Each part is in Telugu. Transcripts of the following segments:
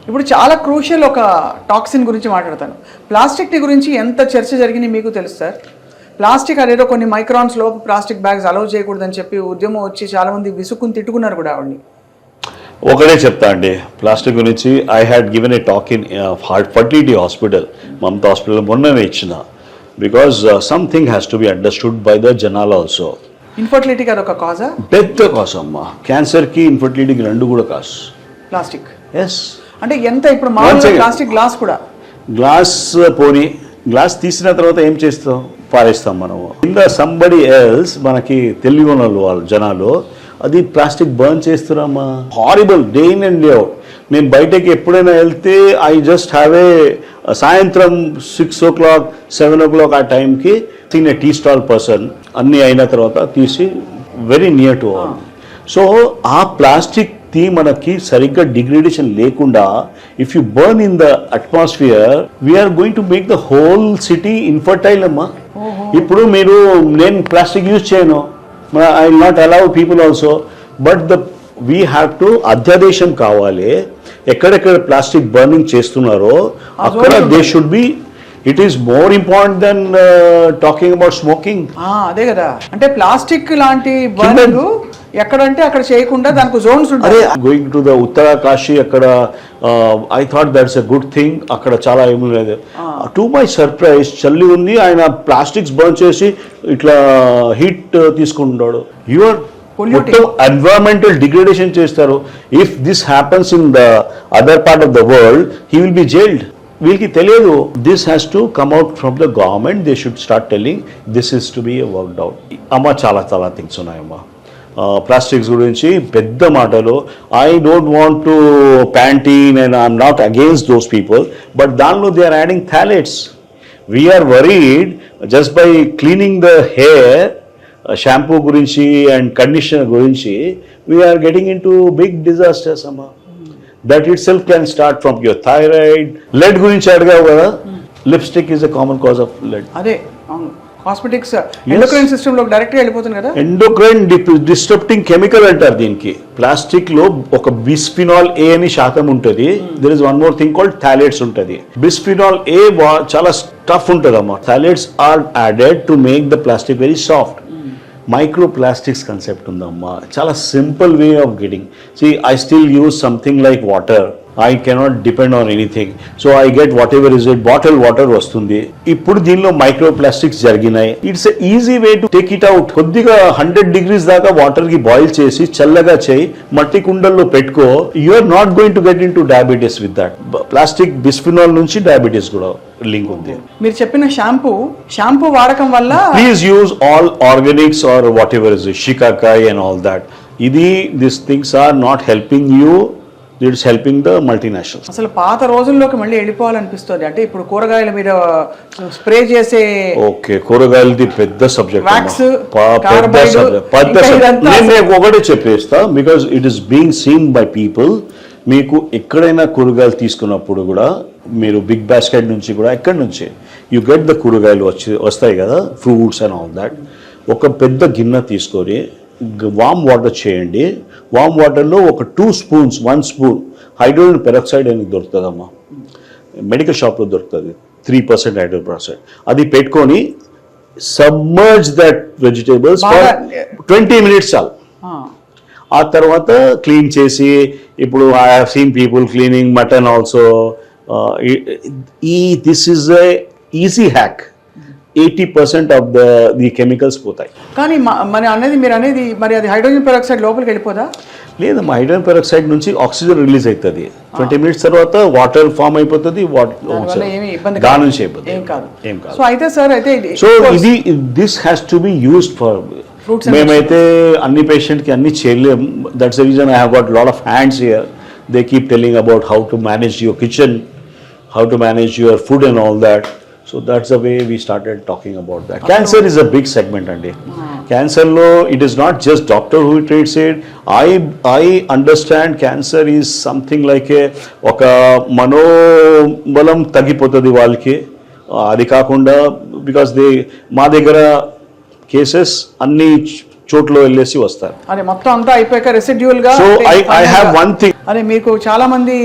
ఇప్పుడు చాలా క్రూషియల్ ఒక టాక్సిన్ గురించి మాట్లాడతాను. ప్లాస్టిక్ గురించి ఎంత చర్చ జరిగింది మీకు తెలుసు సార్? ప్లాస్టిక్ అదేదో కొన్ని మైక్రాన్స్ లోపు ప్లాస్టిక్ బ్యాగ్స్ అలౌ చేయకూడదని చెప్పి ఉద్యమం వచ్చి చాలామంది విసుక్కుని తిట్టుకున్నారు కూడా ఆవిడ్ని. ఒకటే చెప్తా అండి ప్లాస్టిక్ గురించి. I had given a talk in fertility hospital, Mamata hospital మొన్ననే ఇచ్చిన. Because something has to be understood by the జనాల్ ఆల్సో. ఇన్ఫర్టిలిటీకి అదొక కాజా? పెద్ద కాజ్ అమ్మా. క్యాన్సర్కి ఇన్ఫర్టిలిటీకి రెండు కూడా కాజ్ ప్లాస్టిక్. ఎస్. అంటే ఎంత ఇప్పుడు మామూలుగా ప్లాస్టిక్ గ్లాస్ కూడా, గ్లాస్ పోనీ గ్లాస్ తీసిన తర్వాత ఏం చేస్తాం? పారేస్తాం మనము. కింద సంబడి ఎల్స్ మనకి తెలివి ఉన్న వాళ్ళు జనాలు అది ప్లాస్టిక్ బర్న్ చేస్తున్నామా. Horrible day in and day out. నేను బయటకి ఎప్పుడైనా వెళ్తే ఐ జస్ట్ హ్యావ్ ఏ సాయంత్రం 6 o'clock 7 o'clock ఆ టైంకి seen a tea stall person అన్నీ అయిన తర్వాత తీసి very near to all. So ఆ ప్లాస్టిక్ ది మనకి సరిగ్గా డిగ్రేడేషన్ లేకుండా if you burn in the atmosphere we're going to make the whole city infertile అమ్మా. ఇప్పుడు నేను ప్లాస్టిక్ యూజ్ చేయను, I will not allow people also. But we have to అధ్యాదేశం కావాలి. ఎక్కడెక్కడ ప్లాస్టిక్ బర్నింగ్ చేస్తున్నారో అక్కడ they should be. It is more important then talking about smoking. అదే కదా, అంటే ప్లాస్టిక్ లాంటి బర్నింగ్ ఎక్కడంటే అక్కడ చేయకుండా దానికి జోన్స్ ఉంటాయి. గోయింగ్ టు ద ఉత్తరాకాశి అక్కడ I thought that's a good thing. అక్కడ చాలా ఏమీ లేదు. టు మై సర్ప్రైజ్ చల్లి ఉంది, ఆయన ప్లాస్టిక్స్ బర్న్ చేసి ఇట్లా హీట్ తీసుకుంటున్నాడు. యువర్ ఎన్విరాన్మెంటల్ డిగ్రేడేషన్ చేస్తారు. If this happens in the other part of the world he will be jailed. వీళ్ళకి తెలియదు. This has to come out from the government. They should start telling this is to be worked out. అమ్మ చాలా థింగ్స్ ఉన్నాయమ్మా ప్లాస్టిక్స్ గురించి పెద్ద మాటలు. I don't want to Pantene and I'm not against those people, but దానిలో they are adding phthalates. We're worried just by cleaning the hair, shampoo గురించి అండ్ కండిషనర్ గురించి we're getting in to big disasters అమ్మా. That itself can start from your thyroid. Lead గురించి అడిగావు కదా, lipstick is a common cause of lead. అదే కాస్మెటిక్స్ ఎండోక్రైన్ సిస్టమ్ లో డైరెక్ట్ గా వెళ్ళిపోతుంది కదా. ఎండోక్రైన్ డిస్టర్బింగ్ కెమికల్ అంటారు దీనికి. ప్లాస్టిక్ లో ఒక బిస్ఫినాల్ ఏ అని శాతం ఉంటుంది. There is one more thing called phthalates ఉంటుంది. బిస్ఫినాల్ ఏ చాలా టఫ్ ఉంటుంది అమ్మా. Phthalates are added to make the plastic very soft. Micro plastics concept ఉందమ్మా. చాలా simple way of getting. See I still use something like water. I cannot depend on anything. So I get whatever is it, bottled water వస్తుంది. ఇప్పుడు దీనిలో మైక్రో ప్లాస్టిక్స్ జరిగినాయి. It's easy way to take it out. కొద్దిగా 100 degrees దాకా వాటర్ కి బాయిల్ చేసి చల్లగా చేయి, మట్టి కుండల్లో పెట్టుకో. You are not going to get in to diabetes with that. Plastic bisphenol నుంచి డయాబెటీస్ కూడా లింక్ ఉంది. మీరు చెప్పిన షాంపూ వాడకం వల్ల please use all organics or whatever is shikakai and all that. This things are not helping you. It's helping the multinationals. అసలు పాత రోజుల్లోకి మళ్ళీ వెళ్ళిపోవాలనిపిస్తుంది. అంటే ఇప్పుడు కూరగాయల మీద స్ప్రే చేసే, ఓకే కూరగాయలది పెద్ద సబ్జెక్ట్, నేను ఒకటే చెప్పేస్తా. Because it is being scene by people. మీకు ఎక్కడైనా కూరగాయలు తీసుకున్నప్పుడు కూడా మీరు బిగ్ బాస్కెట్ నుంచి కూడా ఎక్కడి నుంచి యూ గెట్ ద కూరగాయలు వస్తాయి కదా, ఫ్రూట్స్ అండ్ ఆల్ దాట్. ఒక పెద్ద గిన్నె తీసుకొని వామ్ వాటర్ చేయండి. వామ్ వాటర్లో ఒక 2 spoons 1 spoon హైడ్రోజన్ పెరాక్సైడ్ అని దొరుకుతుందమ్మా. మెడికల్ షాప్లో దొరుకుతుంది. 3% హైడ్రోజన్ పెరాక్సైడ్. అది పెట్టుకొని submerge that vegetables for 20 minutes చాలు. ఆ తర్వాత క్లీన్ చేసి, ఇప్పుడు I have seen people cleaning mutton also. This is a easy hack. 80% of the chemicals పోతాయి. కానీ మీరు అనేది మరి అది హైడ్రోజన్ పెరాక్సైడ్ లోపలికి వెళ్ళిపోదా? లేదమ్మా, హైడ్రోజన్ పెరాక్సైడ్ నుంచి ఆక్సిజన్ రిలీజ్ అవుతుంది. 20 minutes తర్వాత వాటర్ ఫామ్ అయిపోతుంది. దాని నుంచి అయిపోతుంది. ఏం కాదు. సో ఇది this has to be used for. మేమైతే అన్ని పేషెంట్కి అన్ని చేయలేం. That's the reason I have got lot of hands here. They keep telling about how to manage your kitchen, how to manage your food and all that. So that's the way we started talking about that. Cancer is a big segment andi. Cancer lo it is not just doctor who treats it. I understand cancer is something like oka manobalam tagipotadi వాళ్ళకి. అది కాకుండా because they మా దగ్గర కేసెస్ అన్ని చోట్ల వెళ్ళేసి వస్తారు. అరే మొత్తం అంతా అయిపోయాక రెసిడ్యూల్ గా. So I have one thing. అరే మీకు చాలా మంది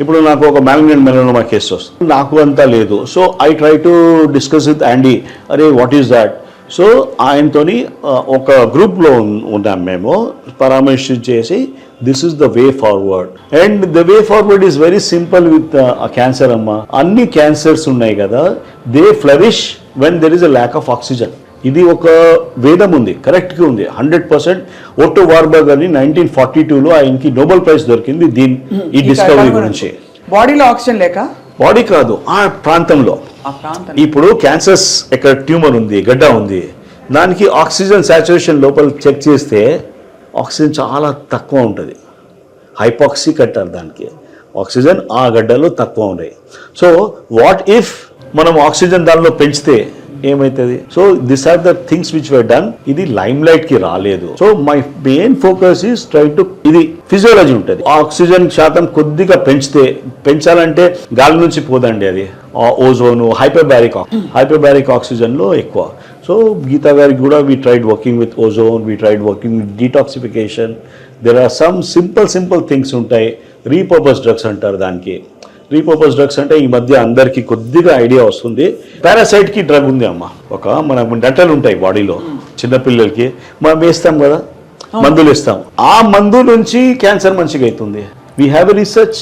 ఇప్పుడు నాకు ఒక మ్యాలిగ్నెంట్ మెలనోమా కేసు వస్తుంది, నాకు అంతా లేదు. So I try to discuss with Andy, అరే వాట్ ఈస్ దాట్. సో ఆయనతోని ఒక గ్రూప్లో ఉన్నాం మేము, పరామర్శించేసి this is the way forward. And the way forward is very simple with cancer అమ్మ. అన్ని క్యాన్సర్స్ ఉన్నాయి కదా, they flourish when there is a lack of oxygen. ఇది ఒక వేదం ఉంది, కరెక్ట్గా ఉంది 100%. ఓటో వార్బర్గ్ అని 1942లో ఆయనకి నోబెల్ ప్రైజ్ దొరికింది ఈ డిస్కవరీ గురించి. బాడీలో ఆక్సిజన్ లేక, బాడీ కాదు ఆ ప్రాంతంలో. ఆ ప్రాంతం ఇప్పుడు క్యాన్సర్స్ ఎక్కడ ట్యూమర్ ఉంది, గడ్డ ఉంది, దానికి ఆక్సిజన్ సాచురేషన్ లోపల చెక్ చేస్తే ఆక్సిజన్ చాలా తక్కువ ఉంటుంది. హైపాక్సిక్ అంటారు దానికి. ఆక్సిజన్ ఆ గడ్డలో తక్కువ ఉన్నాయి. సో వాట్ ఇఫ్ మనం ఆక్సిజన్ దానిలో పెంచితే ఏమవుతుంది? So this are the things which were done. ఇది లైమ్ లైట్ కి రాలేదు. So my main focus is try to, ఇది ఫిజియాలజీ ఉంటుంది. ఆక్సిజన్ శాతం కొద్దిగా పెంచాలంటే గాలి నుంచి పోదండి అది, ఓజోను, హైపర్బారిక్ ఆక్సిజన్ లో ఎక్కువ. సో గీతా గారికి కూడా we tried working with ozone, we tried working with detoxification. There are some simple things ఉంటాయి. రీపర్పస్ డ్రగ్స్ అంటారు దానికి. రీపర్పస్ డ్రగ్స్ అంటే ఈ మధ్య అందరికి కొద్దిగా ఐడియా వస్తుంది. పారాసైట్ కి డ్రగ్ ఉంది అమ్మ. మన డెంటల్ ఉంటాయి బాడీలో, చిన్నపిల్లలకి మనం వేస్తాం కదా, మందులు ఇస్తాం. ఆ మందు నుంచి క్యాన్సర్ మంచిగా అవుతుంది. We have a research.